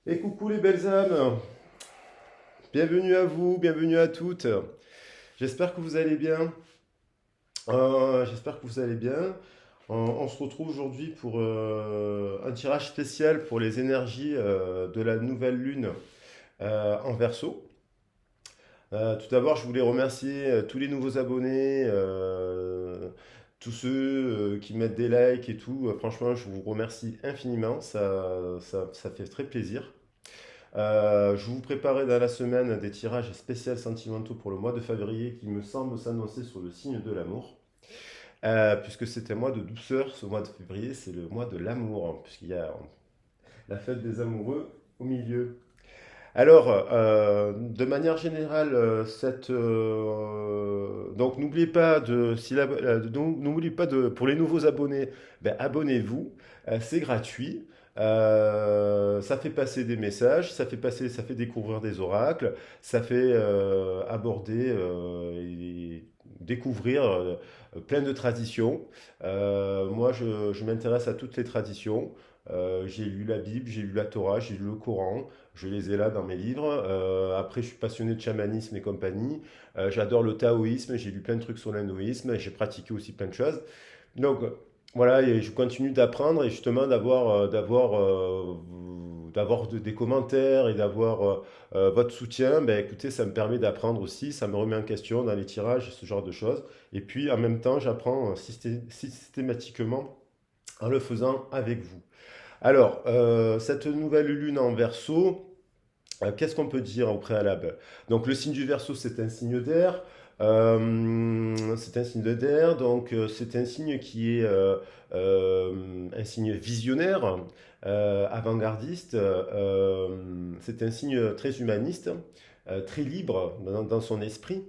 Et coucou les belles âmes, bienvenue à vous, bienvenue à toutes. J'espère que vous allez bien. J'espère que vous allez bien. On se retrouve aujourd'hui pour un tirage spécial pour les énergies de la nouvelle lune en Verseau. Tout d'abord, je voulais remercier tous les nouveaux abonnés, tous ceux qui mettent des likes et tout. Franchement, je vous remercie infiniment, ça fait très plaisir. Je vous préparais dans la semaine des tirages spéciaux sentimentaux pour le mois de février qui me semble s'annoncer sur le signe de l'amour. Puisque c'est un mois de douceur, ce mois de février, c'est le mois de l'amour, hein, puisqu'il y a la fête des amoureux au milieu. Alors, de manière générale, donc n'oubliez pas n'oubliez pas pour les nouveaux abonnés, ben, abonnez-vous, c'est gratuit. Ça fait passer des messages, ça fait découvrir des oracles, ça fait aborder et découvrir plein de traditions. Moi, je m'intéresse à toutes les traditions. J'ai lu la Bible, j'ai lu la Torah, j'ai lu le Coran. Je les ai là dans mes livres. Après, je suis passionné de chamanisme et compagnie. J'adore le taoïsme. J'ai lu plein de trucs sur l'hindouisme. J'ai pratiqué aussi plein de choses. Donc, voilà, et je continue d'apprendre et justement d'avoir des commentaires et d'avoir votre soutien. Ben, écoutez, ça me permet d'apprendre aussi. Ça me remet en question dans les tirages, ce genre de choses. Et puis, en même temps, j'apprends systématiquement en le faisant avec vous. Alors, cette nouvelle lune en Verseau. Qu'est-ce qu'on peut dire au préalable? Donc le signe du Verseau, c'est un signe d'air. C'est un signe d'air, donc c'est un signe qui est un signe visionnaire, avant-gardiste. C'est un signe très humaniste, très libre dans son esprit.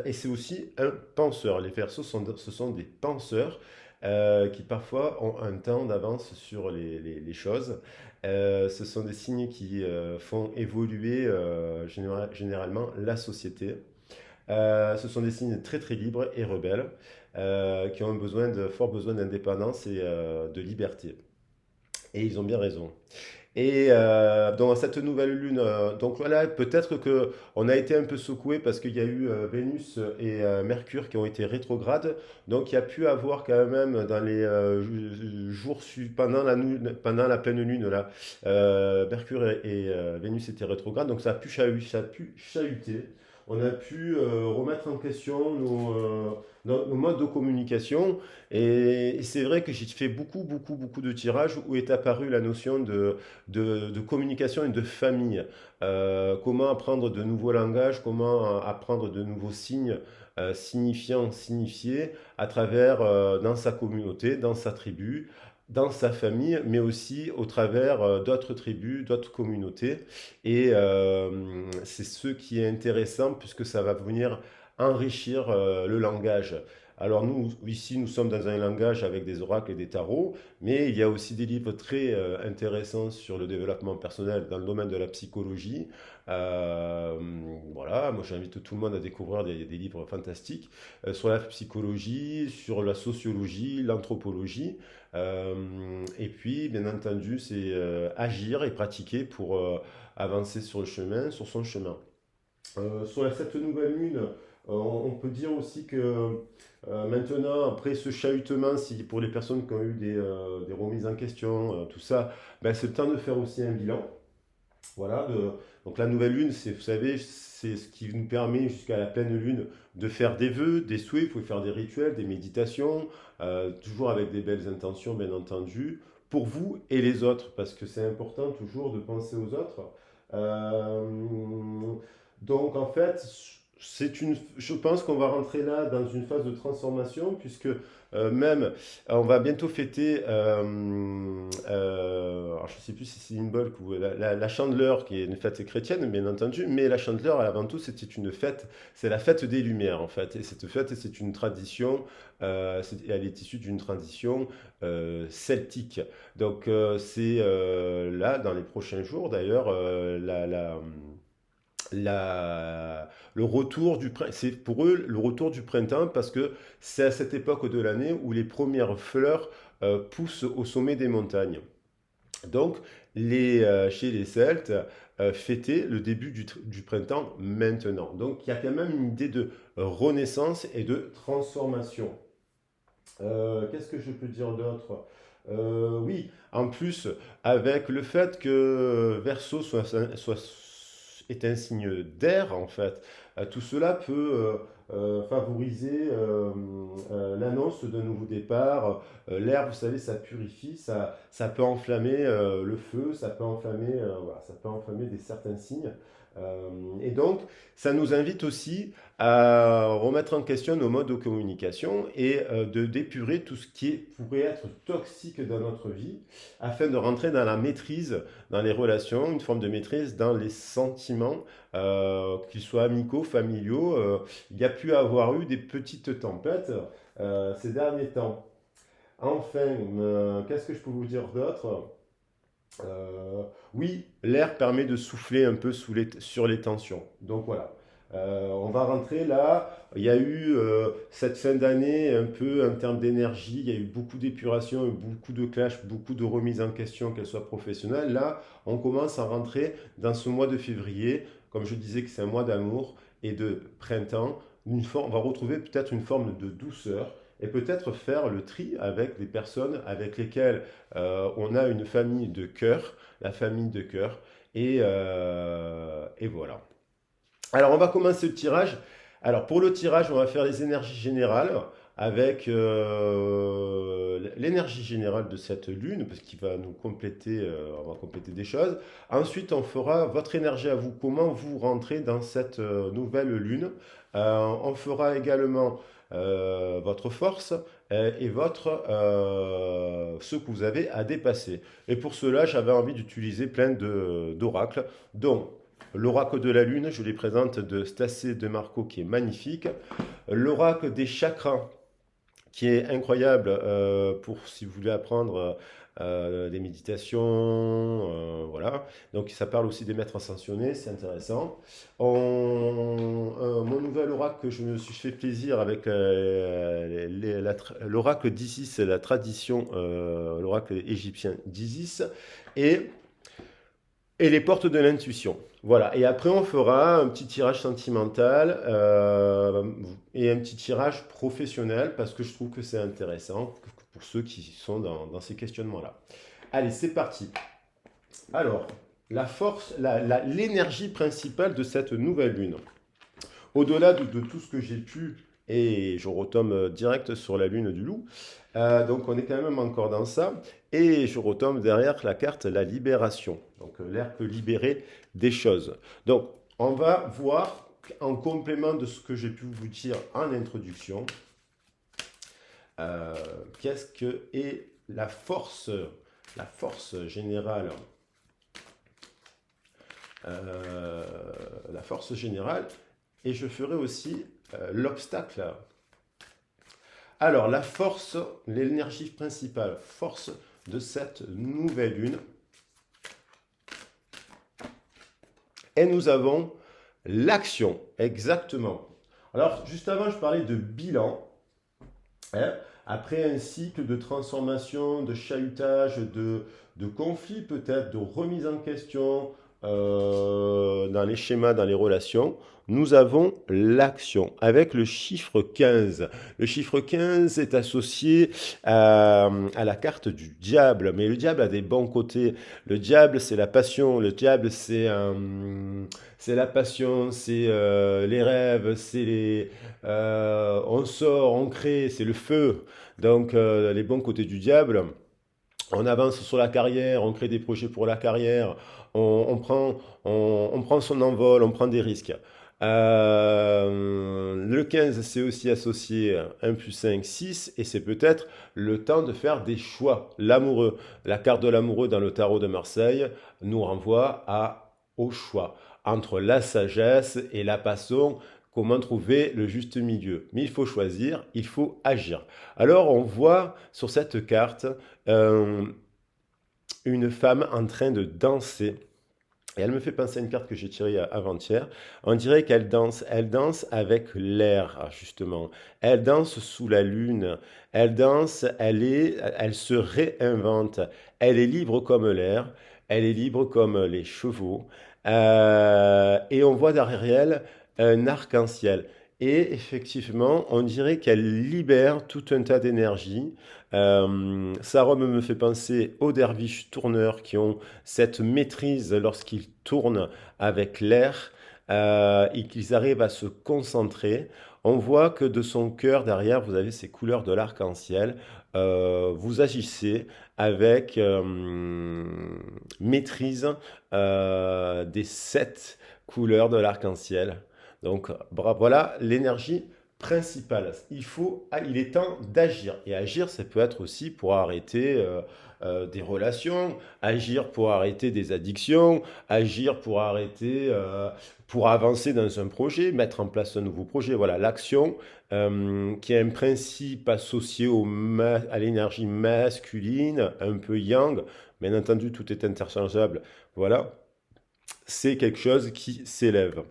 Et c'est aussi un penseur. Les Verseaux, ce sont des penseurs qui parfois ont un temps d'avance sur les choses. Ce sont des signes qui font évoluer généralement la société. Ce sont des signes très très libres et rebelles qui ont fort besoin d'indépendance et de liberté. Et ils ont bien raison. Et dans cette nouvelle lune, donc voilà, peut-être que on a été un peu secoué parce qu'il y a eu Vénus et Mercure qui ont été rétrogrades. Donc il y a pu avoir quand même dans les pendant la pleine lune là, Mercure et Vénus étaient rétrogrades. Donc ça a pu chahuter. On a pu remettre en question nos modes de communication. Et c'est vrai que j'ai fait beaucoup de tirages où est apparue la notion de communication et de famille. Comment apprendre de nouveaux langages, comment apprendre de nouveaux signes signifiants, signifiés à travers dans sa communauté, dans sa tribu, dans sa famille, mais aussi au travers d'autres tribus, d'autres communautés. Et c'est ce qui est intéressant puisque ça va venir enrichir le langage. Alors nous, ici, nous sommes dans un langage avec des oracles et des tarots, mais il y a aussi des livres très intéressants sur le développement personnel dans le domaine de la psychologie. Euh, voilà, moi j'invite tout le monde à découvrir des livres fantastiques sur la psychologie, sur la sociologie, l'anthropologie. Et puis, bien entendu, c'est agir et pratiquer pour avancer sur le chemin, sur son chemin. Cette nouvelle lune, on peut dire aussi que maintenant, après ce chahutement, si pour les personnes qui ont eu des remises en question, tout ça, ben, c'est le temps de faire aussi un bilan. Voilà, donc la nouvelle lune, vous savez, c'est ce qui nous permet jusqu'à la pleine lune de faire des vœux, des souhaits, il faut faire des rituels, des méditations, toujours avec des belles intentions, bien entendu, pour vous et les autres, parce que c'est important toujours de penser aux autres. Euh, donc en fait, je pense qu'on va rentrer là dans une phase de transformation, puisque même on va bientôt fêter, alors je ne sais plus si c'est une bolque ou la Chandeleur, qui est une fête chrétienne, bien entendu, mais la Chandeleur, avant tout, c'était une fête, c'est la fête des Lumières, en fait. Et cette fête, c'est une tradition, elle est issue d'une tradition celtique. Donc, c'est là, dans les prochains jours, d'ailleurs, le retour c'est pour eux le retour du printemps parce que c'est à cette époque de l'année où les premières fleurs poussent au sommet des montagnes. Donc, chez les Celtes, fêter le début du printemps maintenant. Donc il y a quand même une idée de renaissance et de transformation. Qu'est-ce que je peux dire d'autre? Oui, en plus, avec le fait que Verseau est un signe d'air, en fait, tout cela peut favoriser l'annonce d'un nouveau départ. L'air, vous savez, ça purifie, ça peut enflammer le feu, ça peut enflammer, voilà, ça peut enflammer certains signes. Et donc, ça nous invite aussi à remettre en question nos modes de communication et de d'épurer tout ce qui pourrait être toxique dans notre vie afin de rentrer dans la maîtrise dans les relations, une forme de maîtrise dans les sentiments, qu'ils soient amicaux, familiaux. Il y a pu avoir eu des petites tempêtes ces derniers temps. Enfin, qu'est-ce que je peux vous dire d'autre? Oui, l'air permet de souffler un peu sur les tensions. Donc voilà. On va rentrer là. Il y a eu cette fin d'année un peu en termes d'énergie. Il y a eu beaucoup d'épuration, beaucoup de clash, beaucoup de remises en question, qu'elles soient professionnelles. Là, on commence à rentrer dans ce mois de février. Comme je disais que c'est un mois d'amour et de printemps. On va retrouver peut-être une forme de douceur et peut-être faire le tri avec les personnes avec lesquelles on a une famille de cœur, la famille de cœur, et voilà. Alors, on va commencer le tirage. Alors, pour le tirage, on va faire les énergies générales avec l'énergie générale de cette lune, parce qu'il va nous compléter, on va compléter des choses. Ensuite, on fera votre énergie à vous, comment vous rentrez dans cette nouvelle lune. On fera également votre force et ce que vous avez à dépasser. Et pour cela, j'avais envie d'utiliser plein d'oracles, dont l'oracle de la Lune, je les présente de Stacé de Marco, qui est magnifique. L'oracle des chakras, qui est incroyable pour si vous voulez apprendre des méditations, voilà. Donc ça parle aussi des maîtres ascensionnés, c'est intéressant. Mon nouvel oracle que je me suis fait plaisir avec l'oracle d'Isis, c'est la tradition, l'oracle égyptien d'Isis, et et les portes de l'intuition. Voilà. Et après, on fera un petit tirage sentimental et un petit tirage professionnel parce que je trouve que c'est intéressant pour ceux qui sont dans ces questionnements-là. Allez, c'est parti. Alors, la force, l'énergie principale de cette nouvelle lune. Au-delà de tout ce que j'ai pu, et je retombe direct sur la lune du loup, donc on est quand même encore dans ça, et je retombe derrière la carte la libération. Donc l'air peut libérer des choses. Donc on va voir en complément de ce que j'ai pu vous dire en introduction, qu'est-ce que est la force générale. La force générale, et je ferai aussi l'obstacle. Alors, la force, l'énergie principale, force de cette nouvelle lune. Et nous avons l'action, exactement. Alors, juste avant, je parlais de bilan. Hein, après un cycle de transformation, de chahutage, de conflit peut-être, de remise en question dans les schémas, dans les relations, nous avons l'action avec le chiffre 15. Le chiffre 15 est associé à la carte du diable, mais le diable a des bons côtés. Le diable, c'est la passion, le diable, c'est la passion, c'est les rêves, on sort, on crée, c'est le feu. Donc, les bons côtés du diable, on avance sur la carrière, on crée des projets pour la carrière, on prend son envol, on prend des risques. Le 15, c'est aussi associé 1 plus 5, 6, et c'est peut-être le temps de faire des choix. L'amoureux, la carte de l'amoureux dans le tarot de Marseille nous renvoie au choix entre la sagesse et la passion. Comment trouver le juste milieu? Mais il faut choisir, il faut agir. Alors on voit sur cette carte euh, une femme en train de danser. Et elle me fait penser à une carte que j'ai tirée avant-hier. On dirait elle danse avec l'air, justement. Elle danse sous la lune. Elle danse, elle se réinvente. Elle est libre comme l'air. elle est libre comme les chevaux. Et on voit derrière elle un arc-en-ciel. Et effectivement, on dirait qu'elle libère tout un tas d'énergie. Sa robe me fait penser aux derviches tourneurs qui ont cette maîtrise lorsqu'ils tournent avec l'air et qu'ils arrivent à se concentrer. On voit que de son cœur, derrière, vous avez ces couleurs de l'arc-en-ciel. Vous agissez avec maîtrise des 7 couleurs de l'arc-en-ciel. Donc voilà l'énergie principale. Il est temps d'agir. Et agir, ça peut être aussi pour arrêter des relations, agir pour arrêter des addictions, agir pour arrêter, pour avancer dans un projet, mettre en place un nouveau projet. Voilà, l'action qui est un principe associé à l'énergie masculine, un peu yang. Bien entendu, tout est interchangeable. Voilà, c'est quelque chose qui s'élève.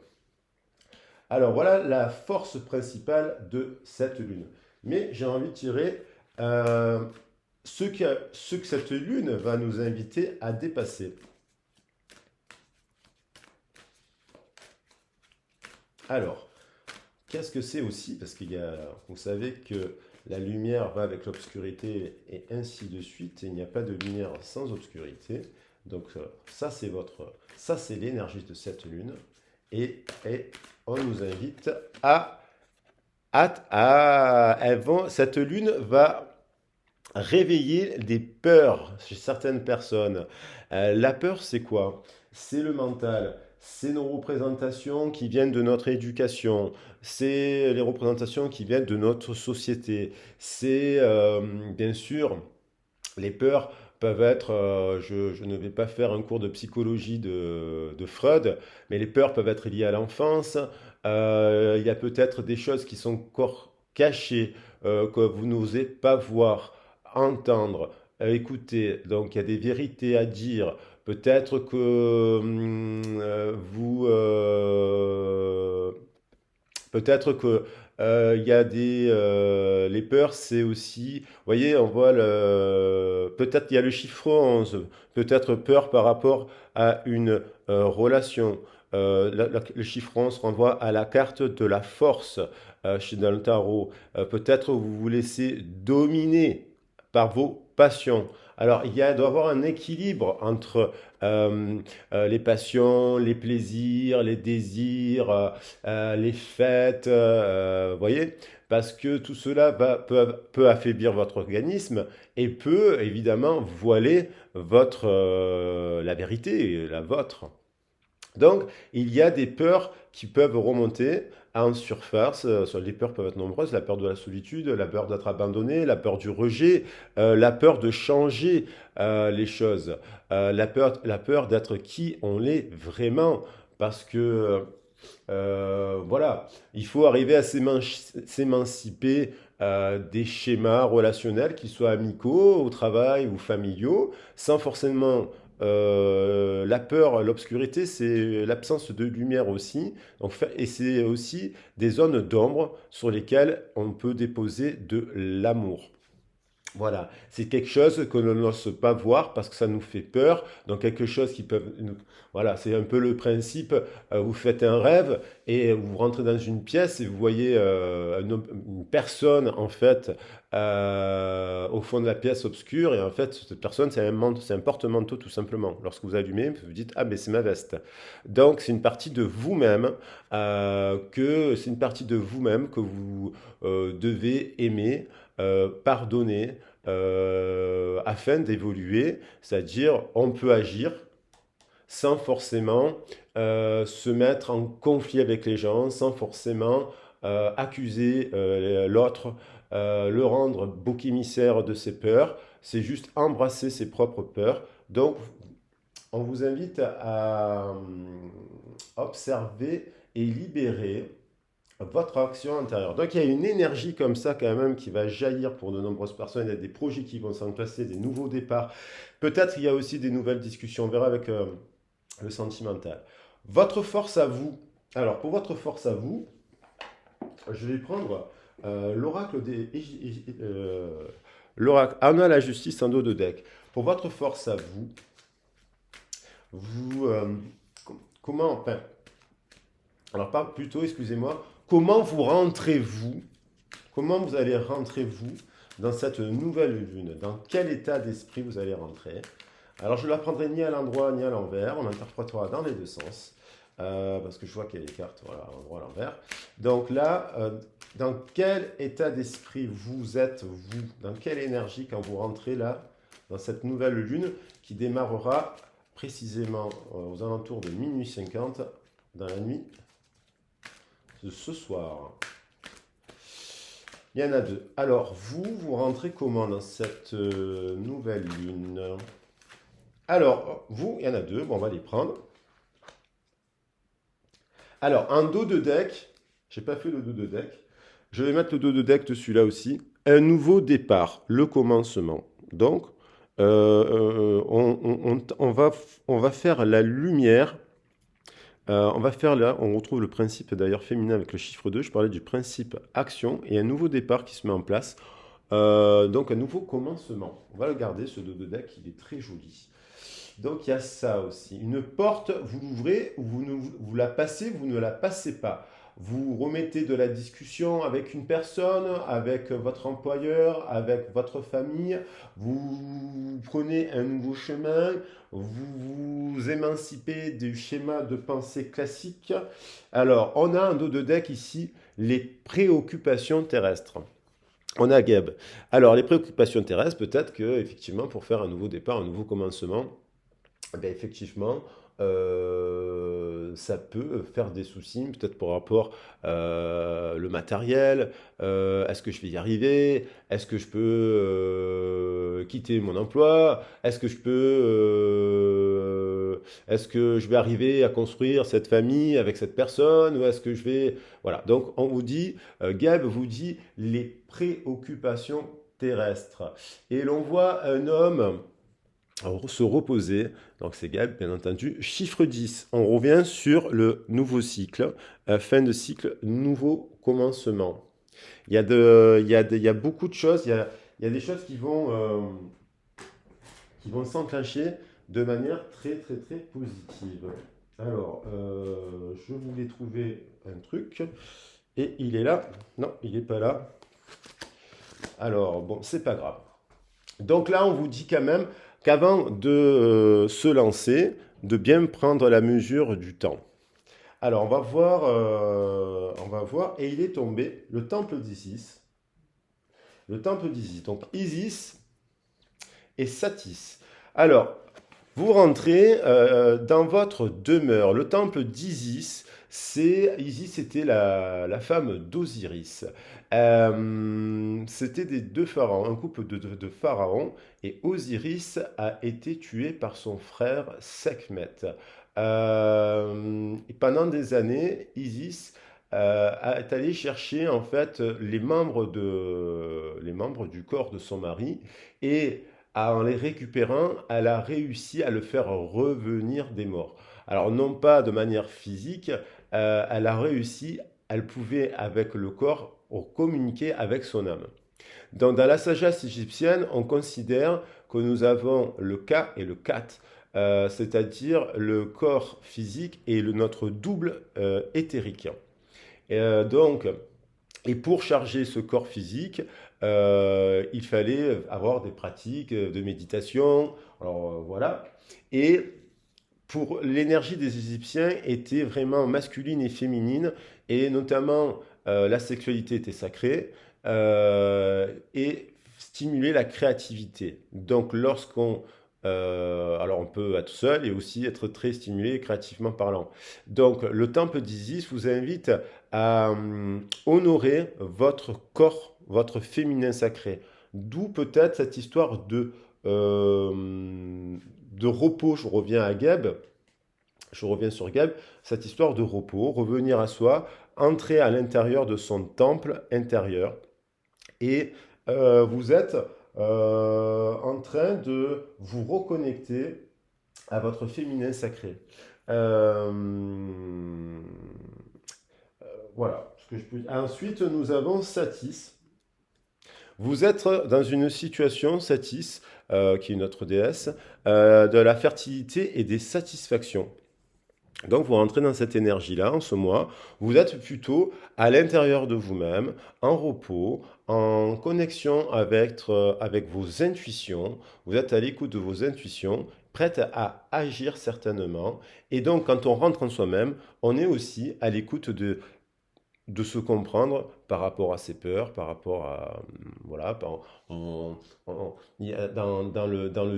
Alors voilà la force principale de cette lune. Mais j'ai envie de tirer euh, ce que cette lune va nous inviter à dépasser. Alors, qu'est-ce que c'est aussi? Parce vous savez que la lumière va avec l'obscurité et ainsi de suite. Il n'y a pas de lumière sans obscurité. Donc ça c'est l'énergie de cette lune. Et on nous invite cette lune va réveiller des peurs chez certaines personnes. La peur, c'est quoi? C'est le mental. C'est nos représentations qui viennent de notre éducation. C'est les représentations qui viennent de notre société. C'est bien sûr les peurs peuvent être, je ne vais pas faire un cours de psychologie de Freud, mais les peurs peuvent être liées à l'enfance. Il y a peut-être des choses qui sont encore cachées, que vous n'osez pas voir, entendre, écouter. Donc il y a des vérités à dire. Peut-être que peut-être que il y a les peurs, c'est aussi, vous voyez, on voit peut-être il y a le chiffre 11, peut-être peur par rapport à une relation. Le chiffre 11 renvoie à la carte de la force dans le tarot. Peut-être vous vous laissez dominer par vos passions. Alors, doit y avoir un équilibre entre les passions, les plaisirs, les désirs, les fêtes, vous voyez, parce que tout cela peut affaiblir votre organisme et peut évidemment voiler la vérité, la vôtre. Donc, il y a des peurs qui peuvent remonter en surface. Les peurs peuvent être nombreuses. La peur de la solitude, la peur d'être abandonné, la peur du rejet, la peur de changer les choses, la peur d'être qui on est vraiment. Parce que, voilà, il faut arriver à s'émanciper des schémas relationnels, qu'ils soient amicaux, au travail ou familiaux, sans forcément la peur, l'obscurité, c'est l'absence de lumière aussi. Donc, et c'est aussi des zones d'ombre sur lesquelles on peut déposer de l'amour. Voilà, c'est quelque chose que l'on n'ose pas voir parce que ça nous fait peur. Donc quelque chose qui peut... Voilà, c'est un peu le principe. Vous faites un rêve et vous rentrez dans une pièce et vous voyez une personne en fait au fond de la pièce obscure et en fait cette personne c'est un porte-manteau tout simplement. Lorsque vous allumez, vous vous dites ah ben c'est ma veste. Donc c'est une partie de vous-même que vous devez aimer, pardonner afin d'évoluer, c'est-à-dire on peut agir sans forcément se mettre en conflit avec les gens, sans forcément accuser l'autre, le rendre bouc émissaire de ses peurs, c'est juste embrasser ses propres peurs. Donc on vous invite à observer et libérer votre action intérieure. Donc il y a une énergie comme ça quand même qui va jaillir pour de nombreuses personnes. Il y a des projets qui vont s'enclasser, des nouveaux départs. Peut-être il y a aussi des nouvelles discussions. On verra avec le sentimental. Votre force à vous. Alors pour votre force à vous, je vais prendre l'oracle des... l'oracle Anna la justice en dos de deck. Pour votre force à vous, vous, comment, enfin, alors pas plutôt, excusez-moi, comment vous rentrez-vous, comment vous allez rentrer vous dans cette nouvelle lune, dans quel état d'esprit vous allez rentrer. Alors je ne la prendrai ni à l'endroit ni à l'envers, on interprétera dans les deux sens, parce que je vois qu'il y a des cartes, voilà, à l'endroit, à l'envers. Donc là, dans quel état d'esprit vous êtes, vous, dans quelle énergie quand vous rentrez là, dans cette nouvelle lune qui démarrera précisément aux alentours de minuit 50 dans la nuit de ce soir. Il y en a deux. Alors, vous rentrez comment dans cette nouvelle lune? Alors, vous, il y en a deux. Bon, on va les prendre. Alors, un dos de deck. J'ai pas fait le dos de deck. Je vais mettre le dos de deck dessus là aussi. Un nouveau départ, le commencement. Donc, on va faire la lumière. On va faire là, on retrouve le principe d'ailleurs féminin avec le chiffre 2. Je parlais du principe action et un nouveau départ qui se met en place. Donc un nouveau commencement. On va le garder, ce dos de deck, il est très joli. Donc il y a ça aussi. Une porte, vous l'ouvrez, vous la passez, vous ne la passez pas. Vous remettez de la discussion avec une personne, avec votre employeur, avec votre famille. Vous prenez un nouveau chemin. Vous vous émancipez du schéma de pensée classique. Alors, on a un dos de deck ici, les préoccupations terrestres. On a Geb. Alors, les préoccupations terrestres, peut-être que, effectivement, pour faire un nouveau départ, un nouveau commencement, ben, effectivement, ça peut faire des soucis, peut-être par rapport le matériel. Est-ce que je vais y arriver? Est-ce que je peux quitter mon emploi? Est-ce que je vais arriver à construire cette famille avec cette personne? Ou est-ce que je vais... Voilà, donc on vous dit, Gab vous dit les préoccupations terrestres. Et l'on voit un homme se reposer. Donc c'est Gab, bien entendu. Chiffre 10, on revient sur le nouveau cycle. Fin de cycle, nouveau commencement. Il y a beaucoup de choses. Il y a des choses qui vont s'enclencher de manière très, très, très positive. Alors, je voulais trouver un truc. Et il est là. Non, il n'est pas là. Alors, bon, c'est pas grave. Donc là, on vous dit quand même qu'avant de se lancer, de bien prendre la mesure du temps. Alors, on va voir, et il est tombé le temple d'Isis. Le temple d'Isis. Donc, Isis et Satis. Alors, vous rentrez dans votre demeure. Le temple d'Isis, Isis était la femme d'Osiris. C'était des deux pharaons, un couple de pharaons, et Osiris a été tué par son frère Sekhmet. Et pendant des années, Isis est allé chercher en fait les membres du corps de son mari et en les récupérant, elle a réussi à le faire revenir des morts. Alors non pas de manière physique, elle a réussi, elle pouvait avec le corps communiquer avec son âme. Donc dans la sagesse égyptienne, on considère que nous avons le Ka et le Kat, c'est-à-dire le corps physique et notre double éthérique. Donc, et pour charger ce corps physique, il fallait avoir des pratiques de méditation. Alors voilà. Et pour l'énergie des Égyptiens était vraiment masculine et féminine, et notamment la sexualité était sacrée et stimuler la créativité. Donc lorsqu'on alors on peut être seul et aussi être très stimulé créativement parlant. Donc le temple d'Isis vous invite à honorer votre corps, votre féminin sacré. D'où peut-être cette histoire de repos. Je reviens à Geb, je reviens sur Geb, cette histoire de repos, revenir à soi, entrer à l'intérieur de son temple intérieur. Et vous êtes en train de vous reconnecter à votre féminin sacré. Euh, voilà ce que je peux dire. Ensuite, nous avons Satis. Vous êtes dans une situation, Satis, qui est notre déesse, de la fertilité et des satisfactions. Donc vous rentrez dans cette énergie-là en ce mois. Vous êtes plutôt à l'intérieur de vous-même, en repos, en connexion avec vos intuitions. Vous êtes à l'écoute de vos intuitions, prête à agir certainement. Et donc quand on rentre en soi-même, on est aussi à l'écoute de se comprendre par rapport à ses peurs, par rapport à voilà,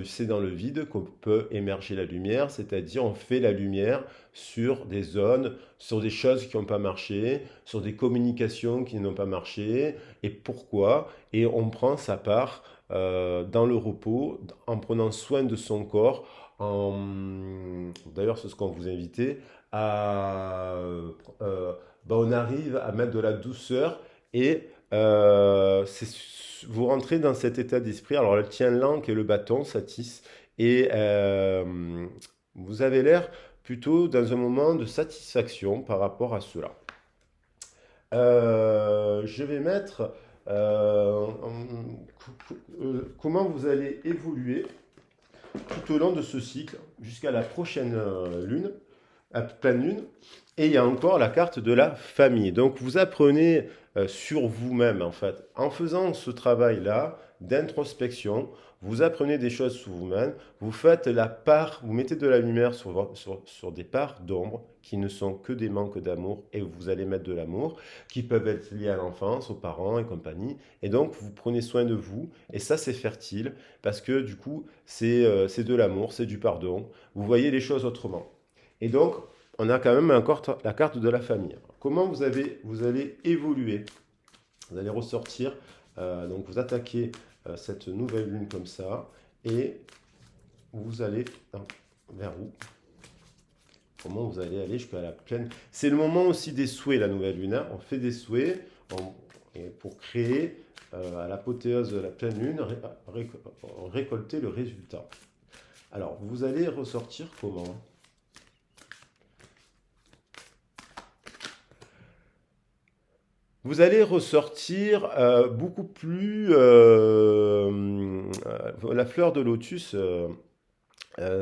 c'est dans le vide qu'on peut émerger la lumière, c'est-à-dire on fait la lumière sur des zones, sur des choses qui n'ont pas marché, sur des communications qui n'ont pas marché, et pourquoi, et on prend sa part dans le repos, en prenant soin de son corps, d'ailleurs c'est ce qu'on vous invitait à on arrive à mettre de la douceur et vous rentrez dans cet état d'esprit. Alors, le tien lent qui est le bâton, ça tisse, et vous avez l'air plutôt dans un moment de satisfaction par rapport à cela. Je vais mettre comment vous allez évoluer tout au long de ce cycle jusqu'à la prochaine lune à pleine lune. Et il y a encore la carte de la famille. Donc vous apprenez sur vous-même en fait. En faisant ce travail-là d'introspection, vous apprenez des choses sur vous-même, vous faites la part, vous mettez de la lumière sur des parts d'ombre qui ne sont que des manques d'amour et vous allez mettre de l'amour qui peuvent être liés à l'enfance, aux parents et compagnie. Et donc vous prenez soin de vous et ça c'est fertile parce que du coup c'est de l'amour, c'est du pardon. Vous voyez les choses autrement. Et donc, on a quand même encore la carte de la famille. Comment vous allez évoluer? Vous allez ressortir, donc vous attaquez cette nouvelle lune comme ça, et vous allez vers où? Comment vous allez aller jusqu'à la pleine? C'est le moment aussi des souhaits, la nouvelle lune, hein. On fait des souhaits et pour créer à l'apothéose de la pleine lune, récolter le résultat. Alors, vous allez ressortir comment? Vous allez ressortir beaucoup plus la fleur de lotus,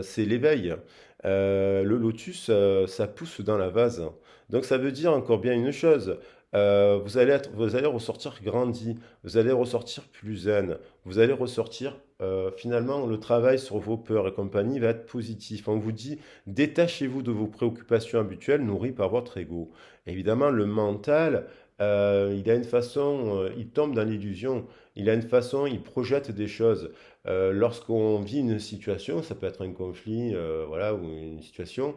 c'est l'éveil. Le lotus, ça pousse dans la vase. Donc ça veut dire encore bien une chose. Vous allez ressortir grandi, vous allez ressortir plus zen, vous allez ressortir finalement le travail sur vos peurs et compagnie va être positif. On vous dit détachez-vous de vos préoccupations habituelles nourries par votre ego. Évidemment, le mental, il a une façon, il tombe dans l'illusion, il a une façon, il projette des choses. Lorsqu'on vit une situation, ça peut être un conflit, voilà, ou une situation,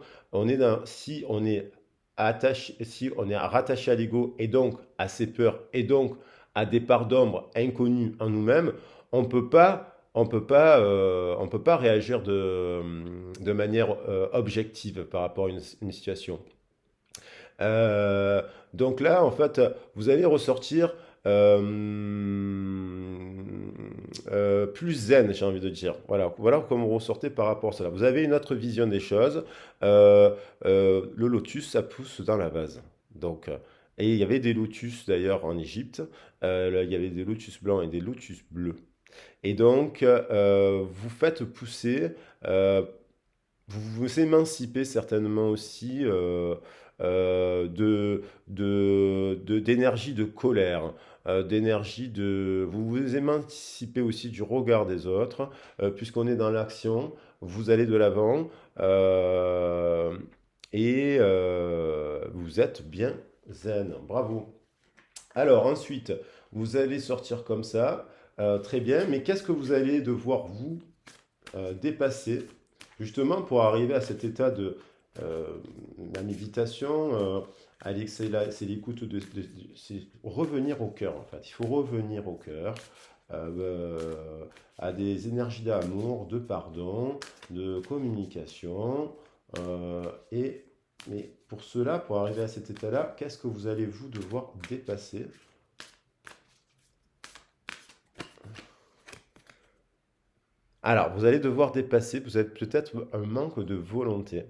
si on est attaché, si on est rattaché à l'ego et donc à ses peurs et donc à des parts d'ombre inconnues en nous-mêmes, on peut pas réagir de manière objective par rapport à une situation. Euh, donc là, en fait, vous allez ressortir euh, plus zen, j'ai envie de dire. Voilà, voilà comment vous ressortez par rapport à cela. Vous avez une autre vision des choses. Euh, le lotus, ça pousse dans la vase. Donc, et il y avait des lotus d'ailleurs en Égypte. Là, il y avait des lotus blancs et des lotus bleus. Et donc, vous faites pousser vous vous émancipez certainement aussi d'énergie de colère, Vous vous émancipez aussi du regard des autres, puisqu'on est dans l'action, vous allez de l'avant euh, et vous êtes bien zen. Bravo. Alors ensuite, vous allez sortir comme ça, très bien, mais qu'est-ce que vous allez devoir vous dépasser justement pour arriver à cet état de euh, la méditation, c'est l'écoute c'est revenir au cœur en fait. Il faut revenir au cœur, à des énergies d'amour, de pardon, de communication. Et mais pour cela, pour arriver à cet état-là, qu'est-ce que vous allez vous devoir dépasser? Alors, vous allez devoir dépasser, vous êtes peut-être un manque de volonté.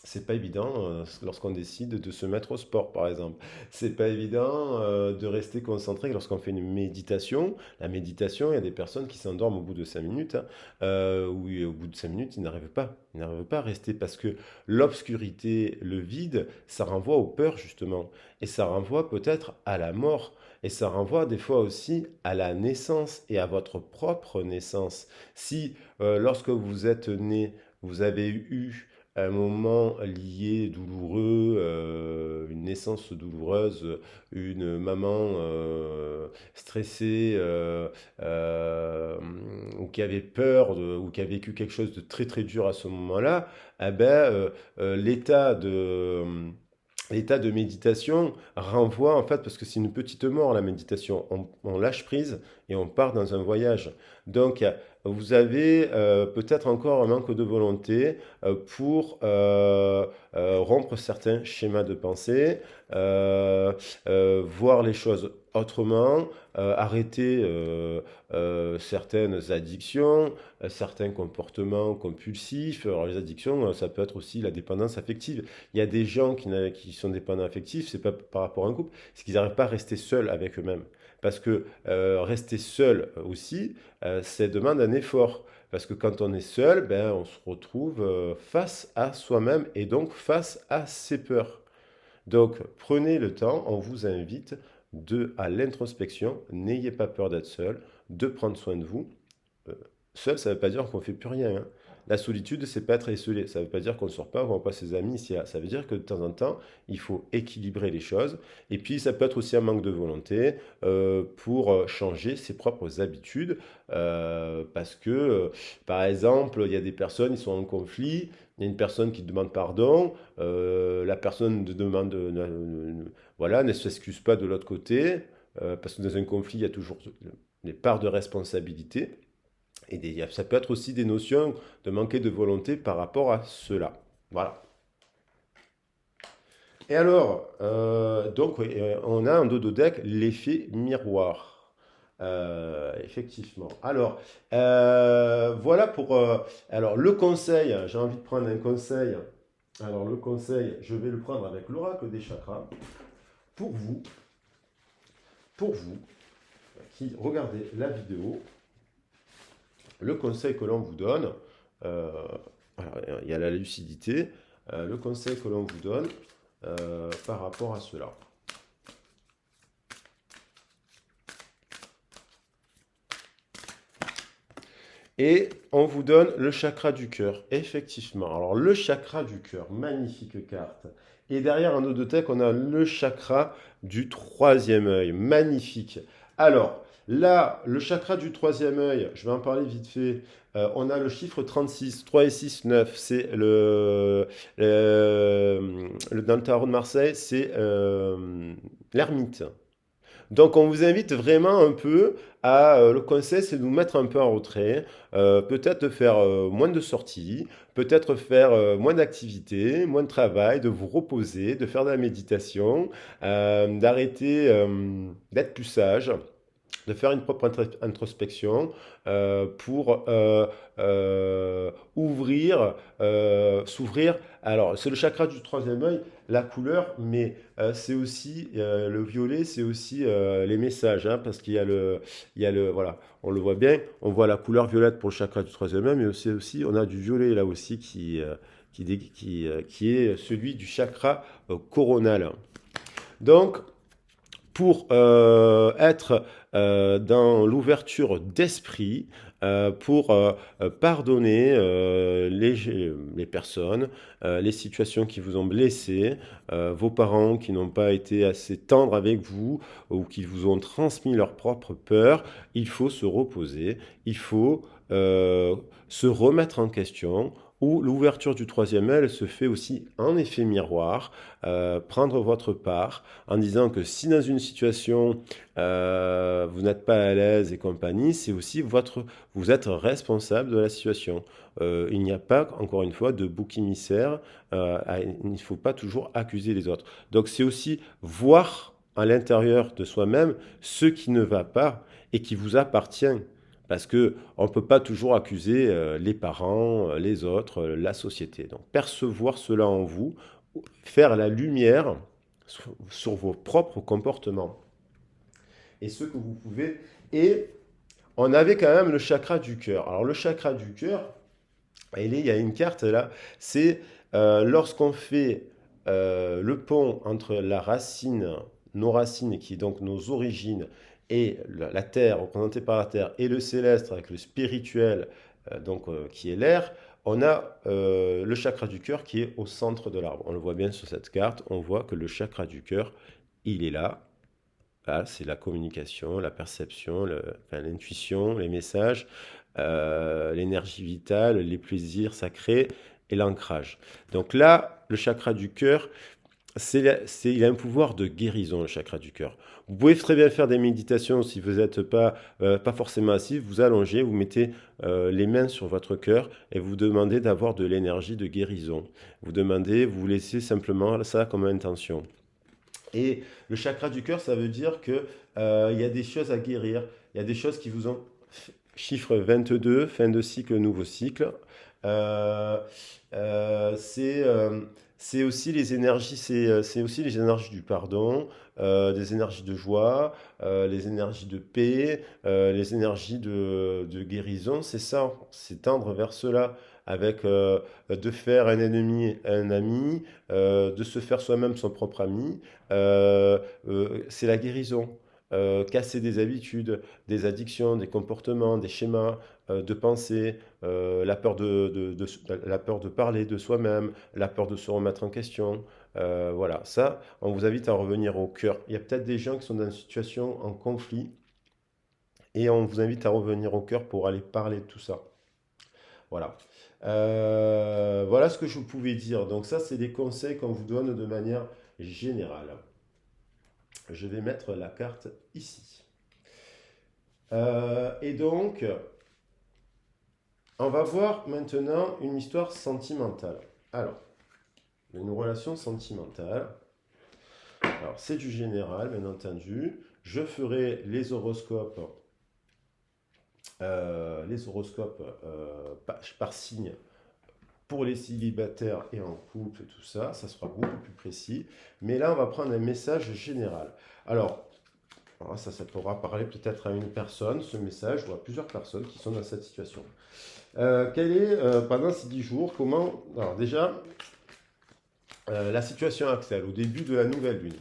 C'est pas évident lorsqu'on décide de se mettre au sport, par exemple. C'est pas évident de rester concentré lorsqu'on fait une méditation. La méditation, il y a des personnes qui s'endorment au bout de 5 minutes, hein, ou au bout de 5 minutes, ils n'arrivent pas. Ils n'arrivent pas à rester parce que l'obscurité, le vide, ça renvoie aux peurs, justement. Et ça renvoie peut-être à la mort. Et ça renvoie des fois aussi à la naissance et à votre propre naissance. Si lorsque vous êtes né, vous avez eu un moment lié, douloureux, une naissance douloureuse, une maman stressée euh, ou qui avait peur ou qui a vécu quelque chose de très très dur à ce moment-là, eh ben, l'état de méditation renvoie en fait, parce que c'est une petite mort la méditation, on lâche prise et on part dans un voyage. Donc vous avez peut-être encore un manque de volonté pour rompre certains schémas de pensée, voir les choses autrement, arrêter certaines addictions, certains comportements compulsifs. Alors les addictions, ça peut être aussi la dépendance affective. Il y a des gens qui sont dépendants affectifs, c'est pas par rapport à un couple, c'est qu'ils n'arrivent pas à rester seuls avec eux-mêmes. Parce que rester seul aussi, ça demande un effort. Parce que quand on est seul, ben, on se retrouve face à soi-même et donc face à ses peurs. Donc prenez le temps, on vous invite à l'introspection, n'ayez pas peur d'être seul, de prendre soin de vous. Euh, Seul, ça ne veut pas dire qu'on ne fait plus rien, hein. La solitude, c'est pas être isolé. Ça ne veut pas dire qu'on ne sort pas, qu'on ne voit pas ses amis ici et là. Ça veut dire que de temps en temps, il faut équilibrer les choses. Et puis, ça peut être aussi un manque de volonté pour changer ses propres habitudes. Parce que, par exemple, il y a des personnes, ils sont en conflit. Il y a une personne qui demande pardon. La personne demande, voilà, ne s'excuse pas de l'autre côté. Parce que dans un conflit, il y a toujours des parts de responsabilité. Et ça peut être aussi des notions de manquer de volonté par rapport à cela. Voilà. Et alors, donc, oui, on a un dododeck l'effet miroir. Effectivement. Alors, voilà pour. Alors, le conseil, j'ai envie de prendre un conseil. Alors, le conseil, je vais le prendre avec l'oracle des chakras. Pour vous, pour vous, qui regardez la vidéo, le conseil que l'on vous donne, euh, il y a la lucidité, le conseil que l'on vous donne par rapport à cela. Et on vous donne le chakra du cœur, effectivement. Alors le chakra du cœur, magnifique carte. Et derrière un deck, on a le chakra du troisième œil, magnifique. Alors là, le chakra du troisième œil, je vais en parler vite fait. On a le chiffre 36, 3 et 6, 9. C'est dans le tarot de Marseille, c'est l'ermite. Donc on vous invite vraiment un peu à, le conseil c'est de vous mettre un peu en retrait, peut-être de faire moins de sorties, peut-être faire moins d'activités, moins de travail, de vous reposer, de faire de la méditation, d'arrêter d'être plus sage, de faire une propre introspection pour ouvrir, s'ouvrir. Alors, c'est le chakra du troisième œil, la couleur, mais c'est aussi le violet, c'est aussi les messages, hein, parce voilà, on le voit bien, on voit la couleur violette pour le chakra du troisième œil, mais aussi, on a du violet là aussi qui est celui du chakra coronal. Donc, pour être dans l'ouverture d'esprit, pour pardonner les personnes, les situations qui vous ont blessé, vos parents qui n'ont pas été assez tendres avec vous ou qui vous ont transmis leurs propres peurs, il faut se reposer, il faut se remettre en question, où l'ouverture du troisième œil se fait aussi en effet miroir, prendre votre part, en disant que si dans une situation vous n'êtes pas à l'aise et compagnie, c'est aussi vous êtes responsable de la situation. Il n'y a pas, encore une fois, de bouc émissaire. Il ne faut pas toujours accuser les autres. Donc c'est aussi voir à l'intérieur de soi-même ce qui ne va pas et qui vous appartient. Parce que on ne peut pas toujours accuser les parents, les autres, la société. Donc percevoir cela en vous, faire la lumière sur vos propres comportements et ce que vous pouvez. Et on avait quand même le chakra du cœur. Alors le chakra du cœur, il y a une carte là, c'est lorsqu'on fait le pont entre la racine, nos racines, qui est donc nos origines, et la terre, représentée par la terre, et le céleste avec le spirituel, qui est l'air, on a le chakra du cœur qui est au centre de l'arbre. On le voit bien sur cette carte, on voit que le chakra du cœur, il est là. Là, c'est la communication, la perception, l'intuition, les messages, l'énergie vitale, les plaisirs sacrés et l'ancrage. Donc là, le chakra du cœur, il a un pouvoir de guérison, le chakra du cœur. Vous pouvez très bien faire des méditations si vous n'êtes pas forcément assis, vous allongez, vous mettez les mains sur votre cœur et vous demandez d'avoir de l'énergie de guérison. Vous laissez simplement ça comme intention. Et le chakra du cœur, ça veut dire que il y a des choses à guérir. Il y a des choses qui vous ont chiffre 22, fin de cycle, nouveau cycle. Euh, euh, c'est euh, c'est aussi les énergies, c'est aussi les énergies du pardon, des énergies de joie, les énergies de paix, les énergies de guérison. C'est ça, c'est tendre vers cela, avec de faire un ennemi un ami, de se faire soi-même son propre ami. Euh, c'est la guérison. Casser des habitudes, des addictions, des comportements, des schémas de pensée, la peur de parler de soi-même, la peur de se remettre en question. Voilà, ça, on vous invite à revenir au cœur. Il y a peut-être des gens qui sont dans une situation en conflit et on vous invite à revenir au cœur pour aller parler de tout ça. Voilà. Voilà ce que je pouvais dire. Donc ça, c'est des conseils qu'on vous donne de manière générale. Je vais mettre la carte ici. Et donc, on va voir maintenant une histoire sentimentale. Alors, une relation sentimentale. Alors, c'est du général, bien entendu. Je ferai les horoscopes par signe pour les célibataires et en couple, tout ça. Ça sera beaucoup plus précis. Mais là, on va prendre un message général. Alors ça pourra parler peut-être à une personne, ce message, ou à plusieurs personnes qui sont dans cette situation. Quel est, pendant ces 10 jours, comment. Alors, déjà, la situation actuelle, au début de la nouvelle lune.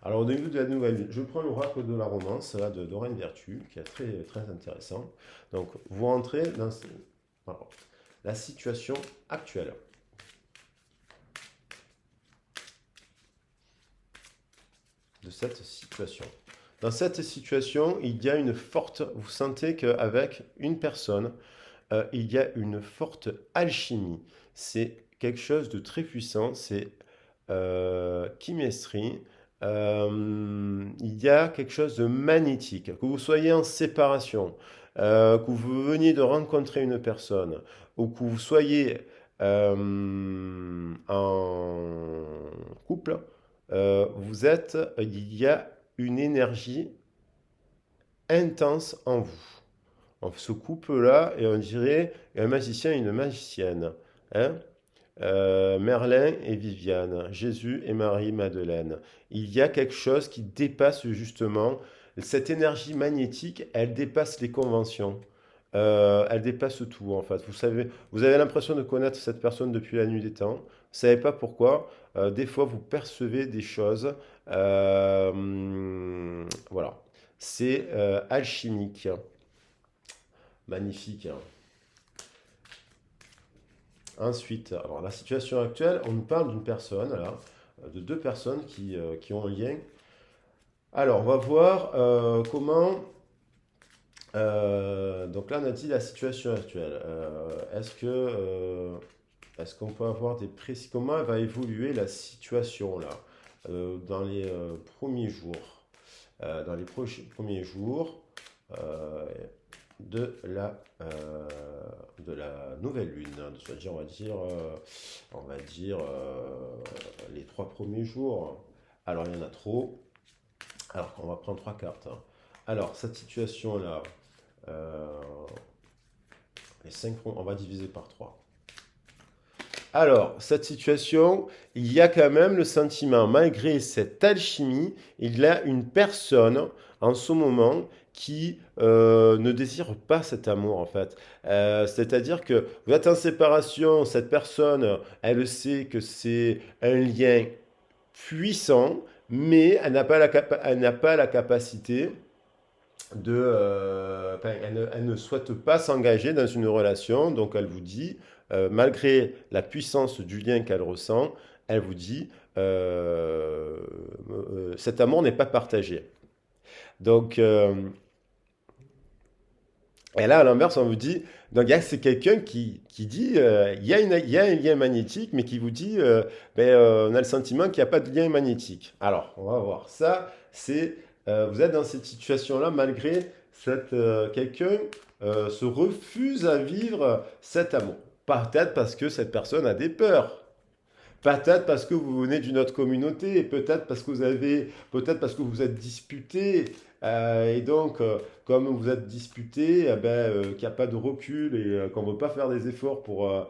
Alors, au début de la nouvelle lune, je prends l'oracle de la romance, là, de Doreen Vertu, qui est très, très intéressant. Donc, vous rentrez dans alors, la situation actuelle. De cette situation. Dans cette situation, il y a une forte. Vous sentez qu'avec une personne, il y a une forte alchimie. C'est quelque chose de très puissant. C'est chimestrie. Il y a quelque chose de magnétique. Que vous soyez en séparation, que vous veniez de rencontrer une personne, ou que vous soyez en couple, il y a une énergie intense en vous. Ce couple-là, et on dirait un magicien et une magicienne. Hein. Merlin et Viviane, Jésus et Marie-Madeleine. Il y a quelque chose qui dépasse justement, cette énergie magnétique, elle dépasse les conventions. Elle dépasse tout en fait. Vous savez, vous avez l'impression de connaître cette personne depuis la nuit des temps. Vous ne savez pas pourquoi. Des fois, vous percevez des choses. Voilà. C'est alchimique. Magnifique. Ensuite, alors la situation actuelle, on nous parle d'une personne, là, de deux personnes qui ont un lien. Alors, on va voir comment. Donc là, on a dit la situation actuelle. Est-ce qu'on peut avoir des précis? Comment va évoluer la situation là dans les premiers jours, dans les premiers jours euh, de la nouvelle lune, hein, c'est-à-dire les 3 premiers jours. Alors il y en a trop. Alors on va prendre 3 cartes. Hein. Alors cette situation-là, Euh, les 5 ronds, on va diviser par 3. Alors, cette situation, il y a quand même le sentiment, malgré cette alchimie, il y a une personne en ce moment qui ne désire pas cet amour en fait. C'est-à-dire que vous êtes en séparation, cette personne, elle sait que c'est un lien puissant, mais elle n'a pas la capacité enfin, elle ne souhaite pas s'engager dans une relation, donc elle vous dit, malgré la puissance du lien qu'elle ressent, elle vous dit, cet amour n'est pas partagé. Donc, et là, à l'inverse, on vous dit, donc c'est quelqu'un qui dit, il y a un lien magnétique, mais qui vous dit, on a le sentiment qu'il n'y a pas de lien magnétique. Alors, on va voir. Ça, c'est, vous êtes dans cette situation-là, malgré quelqu'un se refuse à vivre cet amour. Peut-être parce que cette personne a des peurs. Peut-être parce que vous venez d'une autre communauté, peut-être parce que vous êtes disputé, et donc comme vous êtes disputé, qu'il n'y a pas de recul et qu'on ne veut pas faire des efforts pour, euh,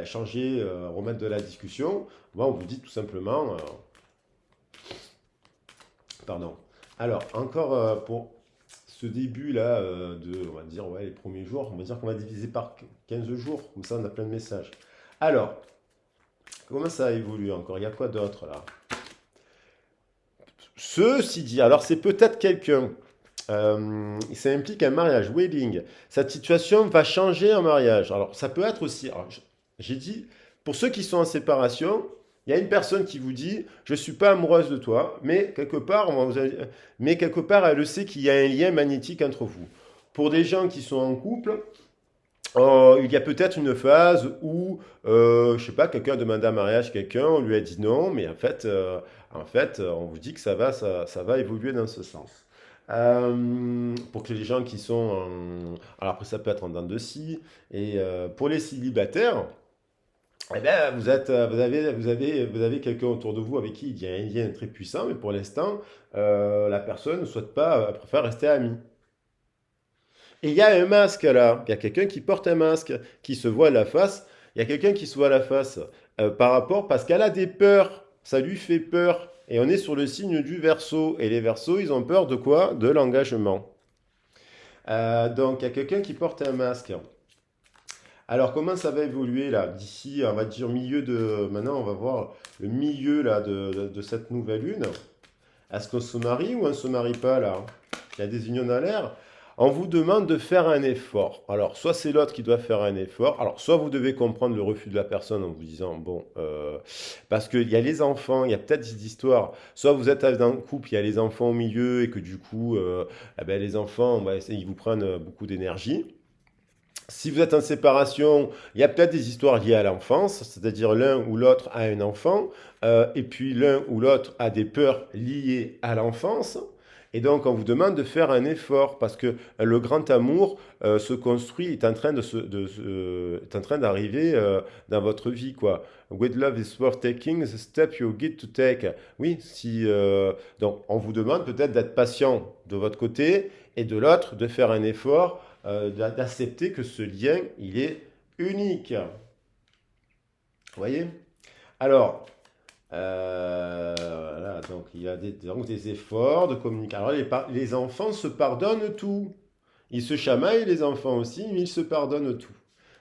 changer, remettre de la discussion, bon, on vous dit tout simplement, pardon. Alors encore pour ce début-là on va dire, ouais, les premiers jours, on va dire qu'on va diviser par 15 jours, comme ça on a plein de messages. Alors, comment ça a évolué encore? Il y a quoi d'autre là? Ceci dit, alors c'est peut-être quelqu'un, ça implique un mariage, wedding. Cette situation va changer en mariage. Alors ça peut être aussi, alors, j'ai dit, pour ceux qui sont en séparation, il y a une personne qui vous dit, je ne suis pas amoureuse de toi, mais quelque part, elle sait qu'il y a un lien magnétique entre vous. Pour des gens qui sont en couple, il y a peut-être une phase où, je sais pas, quelqu'un a demandé un mariage à quelqu'un, on lui a dit non, mais on vous dit que ça va évoluer dans ce sens. Pour que les gens qui sont alors après ça peut être en dents de scie, et pour les célibataires, eh ben, vous avez quelqu'un autour de vous avec qui il y a un lien très puissant, mais pour l'instant, la personne ne souhaite pas, elle préfère rester amie. Et il y a un masque là, il y a quelqu'un qui porte un masque, qui se voit la face. Il y a quelqu'un qui se voit la face parce qu'elle a des peurs, ça lui fait peur. Et on est sur le signe du Verseau. Et les Verseaux, ils ont peur de quoi? De l'engagement. Donc il y a quelqu'un qui porte un masque. Alors comment ça va évoluer là? D'ici, on va dire milieu de... Maintenant, on va voir le milieu là de cette nouvelle lune. Est-ce qu'on se marie ou on ne se marie pas là? Il y a des unions dans l'air. On vous demande de faire un effort. Alors, soit c'est l'autre qui doit faire un effort. Alors, soit vous devez comprendre le refus de la personne en vous disant, bon, parce qu'il y a les enfants, il y a peut-être des histoires. Soit vous êtes dans un couple, il y a les enfants au milieu et que du coup, les enfants, ils vous prennent beaucoup d'énergie. Si vous êtes en séparation, il y a peut-être des histoires liées à l'enfance, c'est-à-dire l'un ou l'autre a un enfant, et puis l'un ou l'autre a des peurs liées à l'enfance. Et donc, on vous demande de faire un effort parce que le grand amour se construit, est en train d'arriver dans votre vie, quoi. With love is worth taking the step you get to take. Oui, donc on vous demande peut-être d'être patient de votre côté et de l'autre de faire un effort, d'accepter que ce lien, il est unique. Vous voyez? Alors, voilà, donc il y a donc des efforts de communication. Alors, les enfants se pardonnent tout. Ils se chamaillent, les enfants aussi, mais ils se pardonnent tout.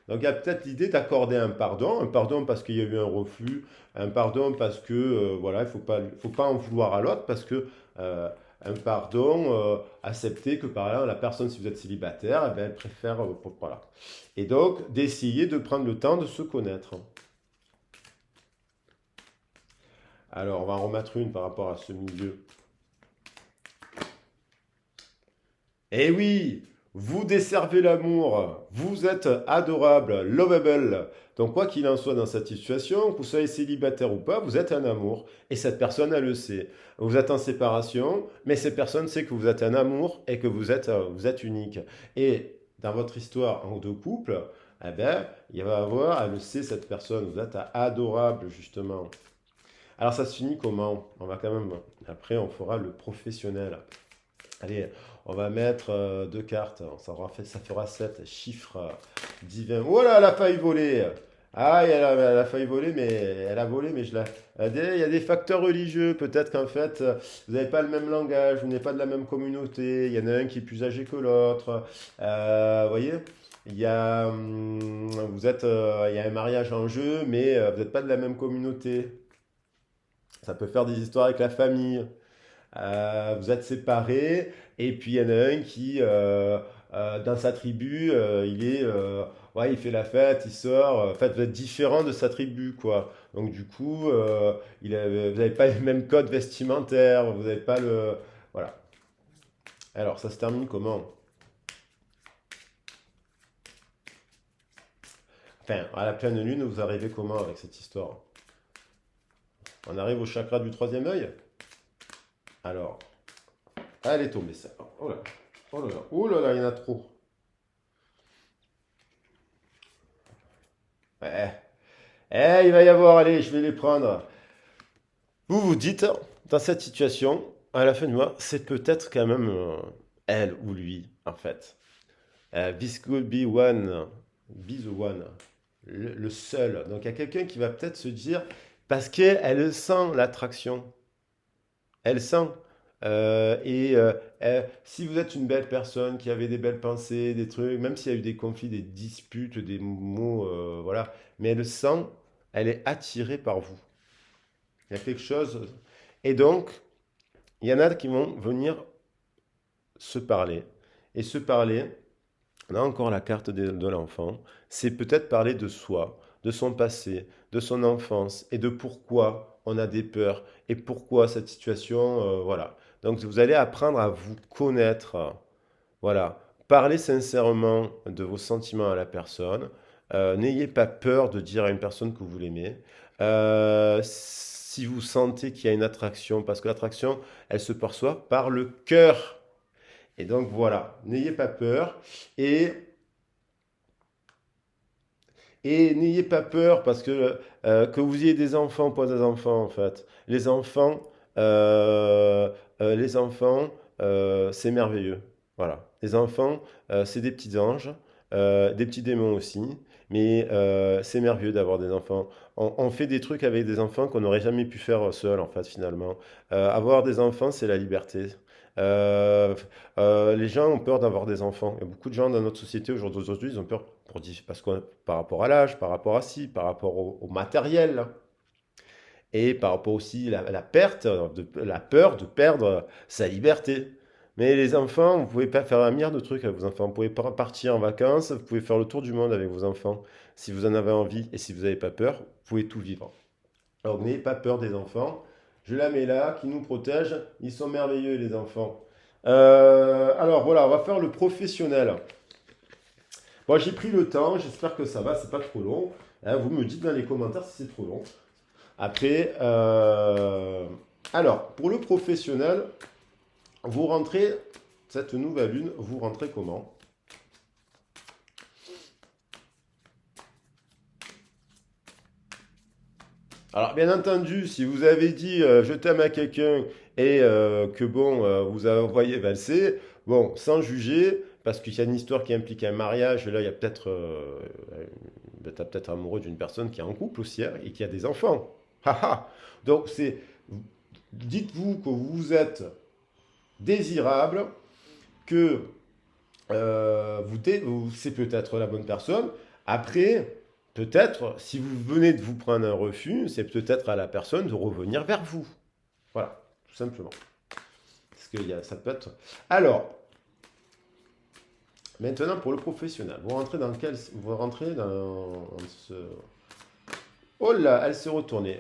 Donc il y a peut-être l'idée d'accorder un pardon parce qu'il y a eu un refus, un pardon parce que voilà, faut pas en vouloir à l'autre parce que un pardon, accepter que par exemple la personne, si vous êtes célibataire, eh ben, elle préfère, voilà. Et donc d'essayer de prendre le temps de se connaître. Alors on va en remettre une par rapport à ce milieu. Eh oui, vous desservez l'amour, vous êtes adorable, lovable. Donc quoi qu'il en soit dans cette situation, que vous soyez célibataire ou pas, vous êtes un amour. Et cette personne, elle le sait. Vous êtes en séparation, mais cette personne sait que vous êtes un amour et que vous êtes unique. Et dans votre histoire en deux couples, eh ben, il va y avoir, elle le sait, cette personne, vous êtes adorable, justement. Alors ça se finit comment? On va quand même, après on fera le professionnel. Allez, on va mettre deux cartes. Ça fera 7 chiffres divins. Oh là, elle a failli voler. Ah, elle a failli voler, mais elle a volé, mais je la. Il y a des facteurs religieux. Peut-être qu'en fait, vous n'avez pas le même langage, vous n'êtes pas de la même communauté. Il y en a un qui est plus âgé que l'autre. Vous voyez? Il y a un mariage en jeu, mais vous n'êtes pas de la même communauté. Ça peut faire des histoires avec la famille. Vous êtes séparés, et puis il y en a un qui, dans sa tribu, ouais, il fait la fête, il sort. En fait, vous êtes différent de sa tribu, quoi. Donc du coup, vous n'avez pas les mêmes codes vestimentaires, vous n'avez pas le... Voilà. Alors, ça se termine comment? Enfin, à la pleine lune, vous arrivez comment avec cette histoire? On arrive au chakra du troisième œil? Alors, elle est tombée, ça. Oh là, oh là là, oh là là, il y en a trop. Ouais. Il va y avoir, allez, je vais les prendre. Vous vous dites, dans cette situation, à la fin du mois, c'est peut-être quand même elle ou lui, en fait. This could be the one, le seul. Donc il y a quelqu'un qui va peut-être se dire, parce qu'elle sent l'attraction, elle sent. Si vous êtes une belle personne qui avait des belles pensées, des trucs, même s'il y a eu des conflits, des disputes, des mots, voilà, mais elle sent, elle est attirée par vous. Il y a quelque chose. Et donc, il y en a qui vont venir se parler. Et se parler, on a encore la carte de l'enfant, c'est peut-être parler de soi, de son passé, de son enfance et de pourquoi on a des peurs et pourquoi cette situation, voilà. Donc vous allez apprendre à vous connaître, voilà. Parlez sincèrement de vos sentiments à la personne. N'ayez pas peur de dire à une personne que vous l'aimez. Si vous sentez qu'il y a une attraction, parce que l'attraction, elle se perçoit par le cœur. Et donc voilà, n'ayez pas peur. Et, et n'ayez pas peur parce que vous ayez des enfants, pas des enfants en fait. Euh, les enfants, c'est merveilleux. Voilà. Les enfants, c'est des petits anges, des petits démons aussi. Mais c'est merveilleux d'avoir des enfants. On fait des trucs avec des enfants qu'on n'aurait jamais pu faire seul, en fait, finalement. Avoir des enfants, c'est la liberté. Euh, les gens ont peur d'avoir des enfants. Il y a beaucoup de gens dans notre société aujourd'hui, ils ont peur parce que par rapport à l'âge, par rapport à ci, par rapport au matériel, et par rapport aussi à la perte, la peur de perdre sa liberté. Mais les enfants, vous pouvez pas faire un milliard de trucs avec vos enfants. Vous pouvez partir en vacances, vous pouvez faire le tour du monde avec vos enfants. Si vous en avez envie et si vous n'avez pas peur, vous pouvez tout vivre. Alors n'ayez pas peur des enfants. Je la mets là, qui nous protège. Ils sont merveilleux, les enfants. Alors voilà, on va faire le professionnel. Bon, j'ai pris le temps, j'espère que ça va, c'est pas trop long. Hein, vous me dites dans les commentaires si c'est trop long. Après, alors, pour le professionnel, vous rentrez, cette nouvelle lune, vous rentrez comment? Alors, bien entendu, si vous avez dit je t'aime à quelqu'un et que bon, vous avez envoyé valser, bon, sans juger, parce qu'il y a une histoire qui implique un mariage, et là, il y a peut-être, t'as peut-être amoureux d'une personne qui est en couple aussi hein, et qui a des enfants. Haha. Donc, dites-vous que vous êtes désirable, que c'est peut-être la bonne personne. Après, peut-être, si vous venez de vous prendre un refus, c'est peut-être à la personne de revenir vers vous. Voilà, tout simplement. Parce que ça peut être. Alors, maintenant pour le professionnel, vous rentrez dans ce. Oh là, elle s'est retournée.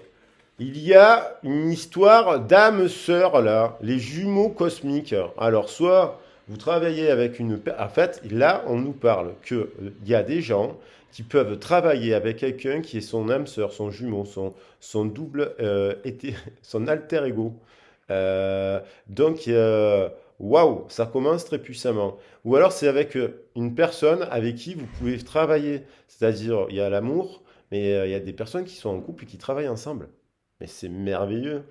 Il y a une histoire d'âme sœur là, les jumeaux cosmiques. Alors, soit vous travaillez avec une... En fait, là, on nous parle qu'il y a des gens qui peuvent travailler avec quelqu'un qui est son âme sœur, son jumeau, son double, son alter ego. Donc, waouh, ça commence très puissamment. Ou alors, c'est avec une personne avec qui vous pouvez travailler. C'est-à-dire, il y a l'amour, mais il y a des personnes qui sont en couple et qui travaillent ensemble. Mais c'est merveilleux.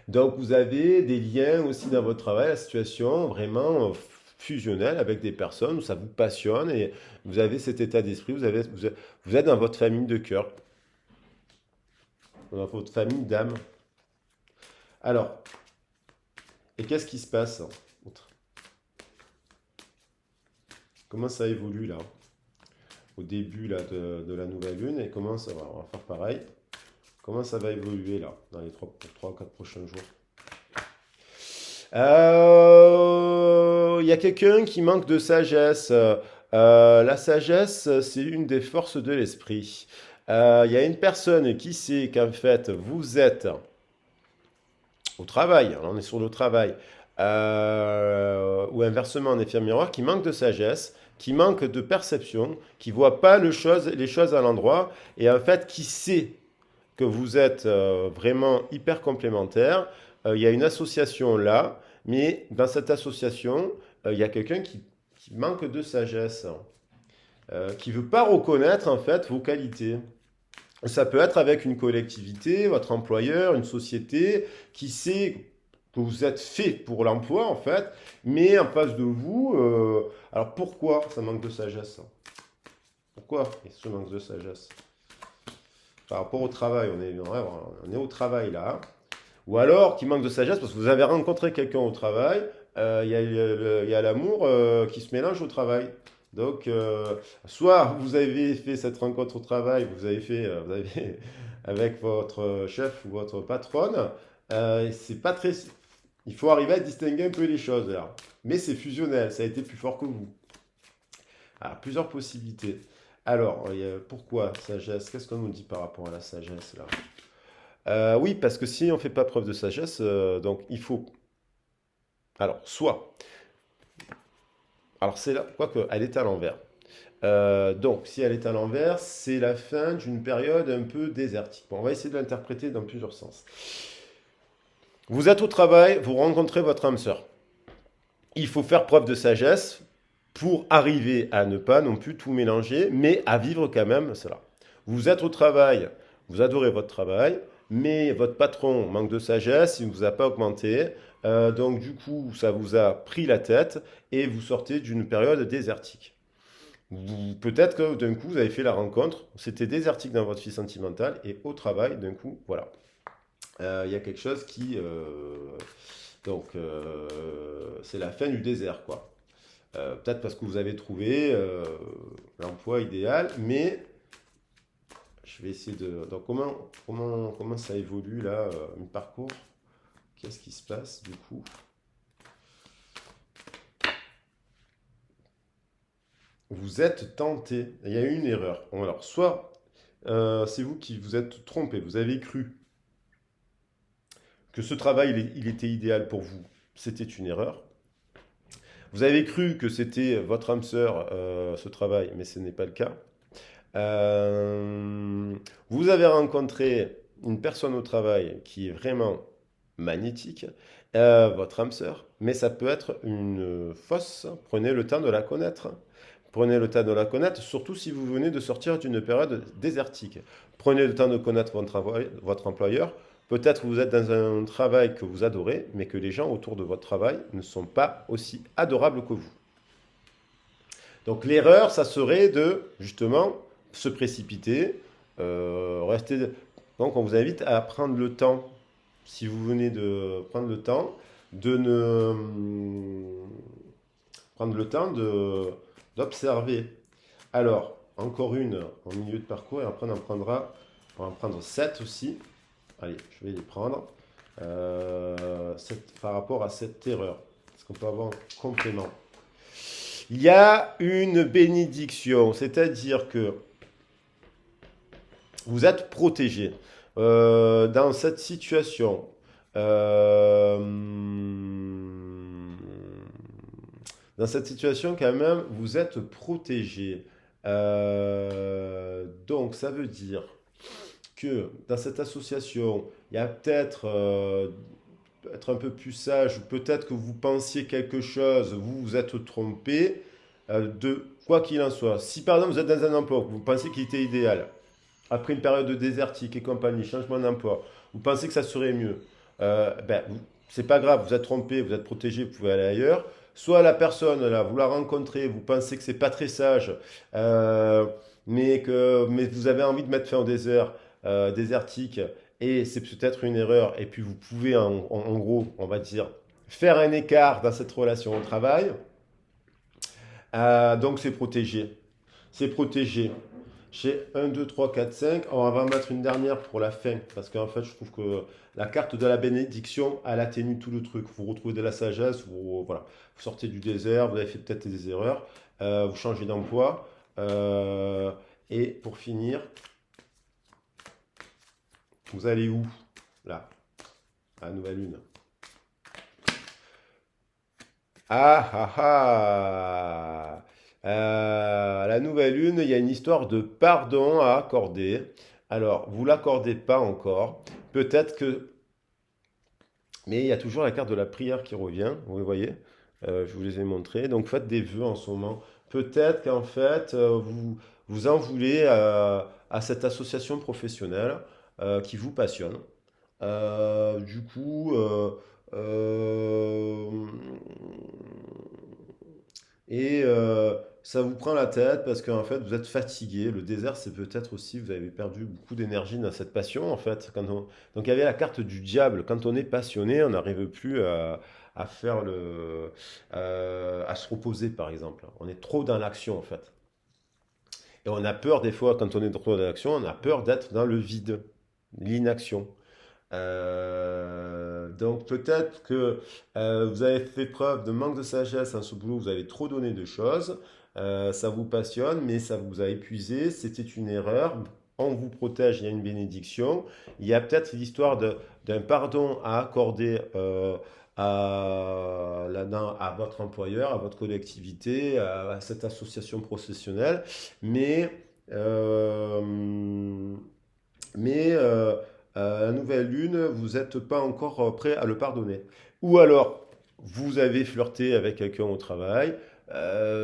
Donc vous avez des liens aussi dans votre travail, la situation vraiment fusionnelle avec des personnes où ça vous passionne et vous avez cet état d'esprit, vous êtes dans votre famille de cœur, dans votre famille d'âme. Alors, et qu'est-ce qui se passe? Comment ça évolue là, au début là, de la nouvelle lune et comment ça va? On va faire pareil. Comment ça va évoluer là, dans les 3 ou 4 prochains jours? Il y a quelqu'un qui manque de sagesse. La sagesse, c'est une des forces de l'esprit. Il y a une personne qui sait qu'en fait, vous êtes au travail, alors on est sur le travail, ou inversement un effet miroir, qui manque de sagesse, qui manque de perception, qui voit pas les choses à l'endroit, et en fait qui sait que vous êtes vraiment hyper complémentaires. Il y a une association là, mais dans cette association, il y a quelqu'un qui manque de sagesse, qui ne veut pas reconnaître en fait vos qualités. Ça peut être avec une collectivité, votre employeur, une société qui sait que vous êtes fait pour l'emploi en fait, mais en face de vous, alors pourquoi ça manque de sagesse? Pourquoi ce manque de sagesse? Par rapport au travail, on est au travail là. Ou alors qui manque de sagesse parce que vous avez rencontré quelqu'un au travail, il y a l'amour qui se mélange au travail. Donc, soit vous avez fait cette rencontre au travail, vous avez avec votre chef ou votre patronne, c'est pas très. Il faut arriver à distinguer un peu les choses là. Mais c'est fusionnel, ça a été plus fort que vous. Alors, plusieurs possibilités. Alors, pourquoi sagesse? Qu'est-ce qu'on nous dit par rapport à la sagesse là? Oui, parce que si on ne fait pas preuve de sagesse, donc il faut. Alors, soit. Alors, c'est là, quoique, elle est à l'envers. Donc, si elle est à l'envers, c'est la fin d'une période un peu désertique. Bon, on va essayer de l'interpréter dans plusieurs sens. Vous êtes au travail, vous rencontrez votre âme sœur. Il faut faire preuve de sagesse pour arriver à ne pas non plus tout mélanger, mais à vivre quand même cela. Vous êtes au travail, vous adorez votre travail, mais votre patron manque de sagesse, il ne vous a pas augmenté, donc du coup ça vous a pris la tête et vous sortez d'une période désertique. Peut-être que d'un coup vous avez fait la rencontre, c'était désertique dans votre vie sentimentale et au travail d'un coup voilà. Il y a quelque chose qui c'est la fin du désert quoi. Peut-être parce que vous avez trouvé l'emploi idéal, mais je vais essayer de. Donc, comment ça évolue là, le parcours? Qu'est-ce qui se passe du coup? Vous êtes tenté. Il y a eu une erreur. Bon, alors, soit c'est vous qui vous êtes trompé, vous avez cru que ce travail il était idéal pour vous. C'était une erreur. Vous avez cru que c'était votre âme sœur, ce travail, mais ce n'est pas le cas. Euh, Vous avez rencontré une personne au travail qui est vraiment magnétique, votre âme sœur, mais ça peut être une fausse. Prenez le temps de la connaître. Prenez le temps de la connaître, surtout si vous venez de sortir d'une période désertique. Prenez le temps de connaître votre employeur. Peut-être que vous êtes dans un travail que vous adorez, mais que les gens autour de votre travail ne sont pas aussi adorables que vous. Donc l'erreur, ça serait de justement se précipiter, rester. Donc on vous invite à prendre le temps, si vous venez de prendre le temps, de ne prendre le temps d'observer. Alors encore une en milieu de parcours et après on va en prendre 7 aussi. Allez, je vais les prendre. Par rapport à cette erreur. Est-ce qu'on peut avoir un complément? Il y a une bénédiction, c'est-à-dire que vous êtes protégé dans cette situation. euh, Dans cette situation, quand même, vous êtes protégé. Donc, ça veut dire que dans cette association, il y a peut-être être un peu plus sage, ou peut-être que vous pensiez quelque chose, vous vous êtes trompé, de quoi qu'il en soit. Si par exemple vous êtes dans un emploi, vous pensez qu'il était idéal, après une période de désertique et compagnie, changement d'emploi, vous pensez que ça serait mieux. c'est pas grave, vous êtes trompé, vous êtes protégé, vous pouvez aller ailleurs. Soit la personne, là, vous la rencontrez, vous pensez que c'est pas très sage, euh, mais vous avez envie de mettre fin au désert, désertique, et c'est peut-être une erreur, et puis vous pouvez, en gros, on va dire, faire un écart dans cette relation au travail. Donc c'est protégé. C'est protégé. J'ai un 2 3 4 5. On va mettre une dernière pour la fin. Parce qu'en fait, je trouve que la carte de la bénédiction, elle atténue tout le truc. Vous retrouvez de la sagesse, voilà. Vous sortez du désert, vous avez fait peut-être des erreurs, vous changez d'emploi. euh, et pour finir, vous allez où? Là, à la nouvelle lune. Ah ah ah! La nouvelle lune, il y a une histoire de pardon à accorder. Alors, vous l'accordez pas encore. Peut-être que... Mais il y a toujours la carte de la prière qui revient. Vous voyez? Je vous les ai montrés. Donc, faites des vœux en ce moment. Peut-être qu'en fait, vous en voulez à cette association professionnelle qui vous passionne. Du coup, euh, ça vous prend la tête parce qu'en fait, vous êtes fatigué. Le désert, c'est peut-être aussi, vous avez perdu beaucoup d'énergie dans cette passion, en fait. Donc, il y avait la carte du diable. Quand on est passionné, on n'arrive plus à faire à se reposer, par exemple. On est trop dans l'action, en fait. Et on a peur, des fois, quand on est trop dans l'action, on a peur d'être dans le vide, l'inaction. Donc peut-être que vous avez fait preuve de manque de sagesse dans ce boulot, vous avez trop donné de choses, ça vous passionne, mais ça vous a épuisé, c'était une erreur. On vous protège, il y a une bénédiction. Il y a peut-être l'histoire d'un pardon à accorder à votre employeur, à votre collectivité, à cette association professionnelle, mais euh, la nouvelle lune, vous n'êtes pas encore prêt à le pardonner. Ou alors, vous avez flirté avec quelqu'un au travail,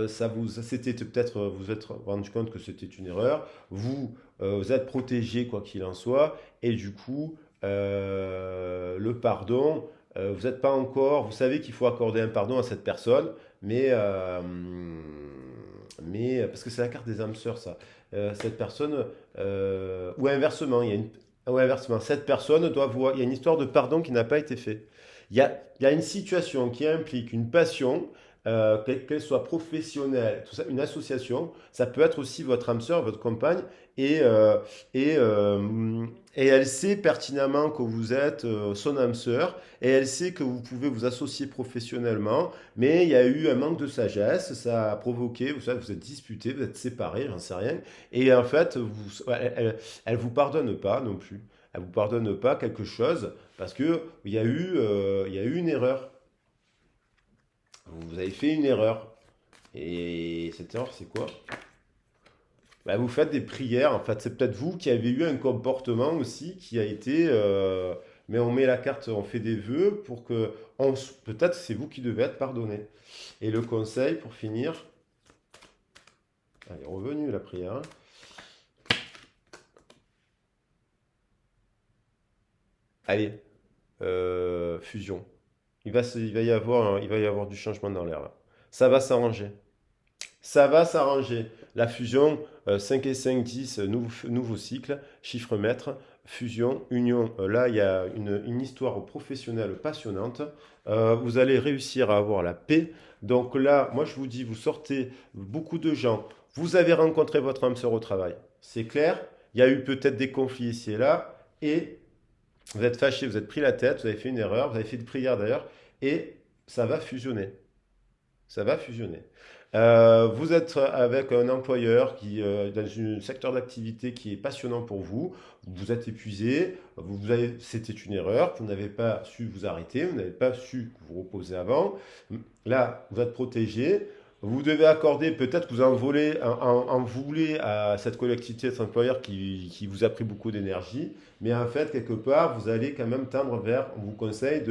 c'était peut-être, vous êtes rendu compte que c'était une erreur, vous êtes protégé quoi qu'il en soit, et du coup, le pardon, vous n'êtes pas encore, vous savez qu'il faut accorder un pardon à cette personne, mais, parce que c'est la carte des âmes sœurs, ça. Cette personne, ou inversement, ou inversement, cette personne doit voir, il y a une histoire de pardon qui n'a pas été faite. Il y a une situation qui implique une passion, qu'elle soit professionnelle, tout ça, une association, ça peut être aussi votre âme sœur, votre compagne, et, euh, et, euh, et elle sait pertinemment que vous êtes son âme sœur, et elle sait que vous pouvez vous associer professionnellement, mais il y a eu un manque de sagesse, ça a provoqué, vous savez, vous êtes disputés, vous êtes séparés, j'en sais rien, et en fait, elle vous pardonne pas non plus. Elle vous pardonne pas quelque chose parce que il y a eu une erreur. Vous avez fait une erreur. Et cette erreur, c'est quoi? Bah, vous faites des prières. En fait, c'est peut-être vous qui avez eu un comportement aussi qui a été. Mais on met la carte, on fait des vœux pour que. Peut-être c'est vous qui devez être pardonné. Et le conseil pour finir. Elle est revenue la prière, hein. Allez, fusion. Il va y avoir du changement dans l'air là. Ça va s'arranger. Ça va s'arranger. La fusion, 5 et 5, 10, nouveau cycle, chiffre mètre, fusion, union. Là, il y a une histoire professionnelle passionnante. Vous allez réussir à avoir la paix. Donc là, moi, je vous dis, vous sortez beaucoup de gens. Vous avez rencontré votre âme sœur au travail. C'est clair. Il y a eu peut-être des conflits ici et là. Et vous êtes fâché, vous êtes pris la tête, vous avez fait une erreur, vous avez fait une prière d'ailleurs. Et ça va fusionner. Ça va fusionner. Vous êtes avec un employeur qui, dans un secteur d'activité qui est passionnant pour vous. Vous êtes épuisé. C'était une erreur. Vous n'avez pas su vous arrêter. Vous n'avez pas su vous reposer avant. Là, vous êtes protégé. Vous devez accorder, peut-être que vous en voulez à cette collectivité, cet employeur qui vous a pris beaucoup d'énergie. Mais en fait, quelque part, vous allez quand même tendre vers, on vous conseille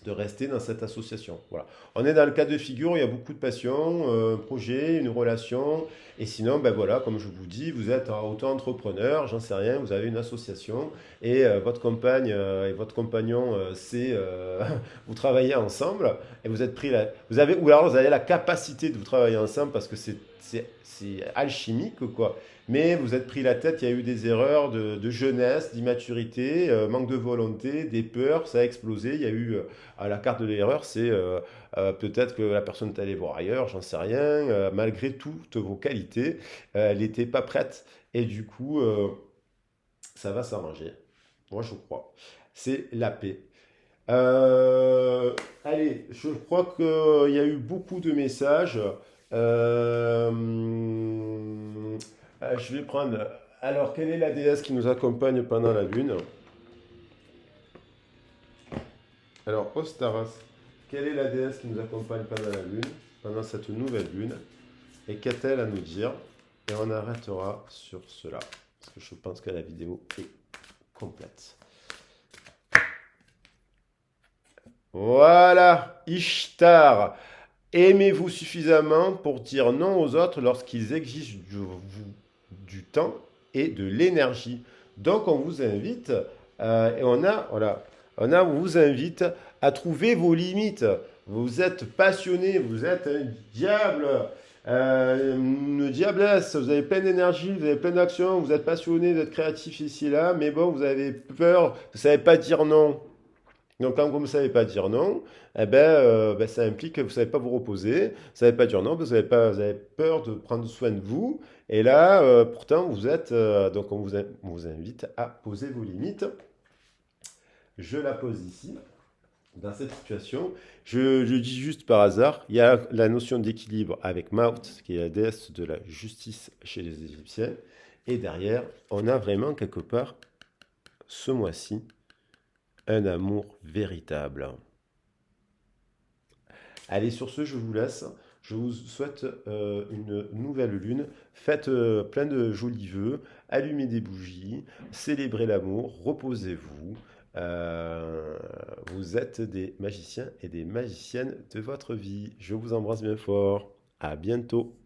de rester dans cette association. Voilà. On est dans le cas de figure où il y a beaucoup de passion, un projet, une relation, et sinon, ben voilà, comme je vous dis, vous êtes auto-entrepreneur, j'en sais rien, vous avez une association, et votre compagne et votre compagnon, vous travaillez ensemble, et vous êtes pris là, vous avez, ou alors vous avez la capacité de vous travailler ensemble parce que c'est alchimique, quoi. Mais vous êtes pris la tête, il y a eu des erreurs de jeunesse, d'immaturité, manque de volonté, des peurs, ça a explosé. Il y a eu la carte de l'erreur, c'est peut-être que la personne est allée voir ailleurs, j'en sais rien. Malgré toutes vos qualités, elle n'était pas prête. Et du coup, ça va s'arranger. Moi, je crois. C'est la paix. Allez, je crois qu'il y a eu beaucoup de messages. Euh, je vais prendre. Alors, quelle est la déesse qui nous accompagne pendant la lune? Alors, Ostaras, quelle est la déesse qui nous accompagne pendant la lune, pendant cette nouvelle lune? Et qu'a-t-elle à nous dire? Et on arrêtera sur cela, parce que je pense que la vidéo est complète. Voilà, Ishtar. Aimez-vous suffisamment pour dire non aux autres lorsqu'ils exigent du temps et de l'énergie. Donc on vous invite, et voilà, on vous invite à trouver vos limites. Vous êtes passionné, vous êtes un diable, une diablesse, vous avez plein d'énergie, vous avez plein d'action, vous êtes passionné, vous êtes créatif ici et là, mais bon, vous avez peur, vous ne savez pas dire non. Donc, quand vous ne savez pas dire non, eh ben, ça implique que vous ne savez pas vous reposer, vous ne savez pas dire non, vous avez peur de prendre soin de vous. Et là, pourtant, donc on vous invite à poser vos limites. Je la pose ici, dans cette situation. Je dis juste par hasard, il y a la notion d'équilibre avec Maut, qui est la déesse de la justice chez les Égyptiens. Et derrière, on a vraiment quelque part, ce mois-ci, un amour véritable. Allez, sur ce, je vous laisse. Je vous souhaite une nouvelle lune. Faites plein de jolis vœux, allumez des bougies, célébrez l'amour, reposez-vous. Vous êtes des magiciens et des magiciennes de votre vie. Je vous embrasse bien fort. À bientôt.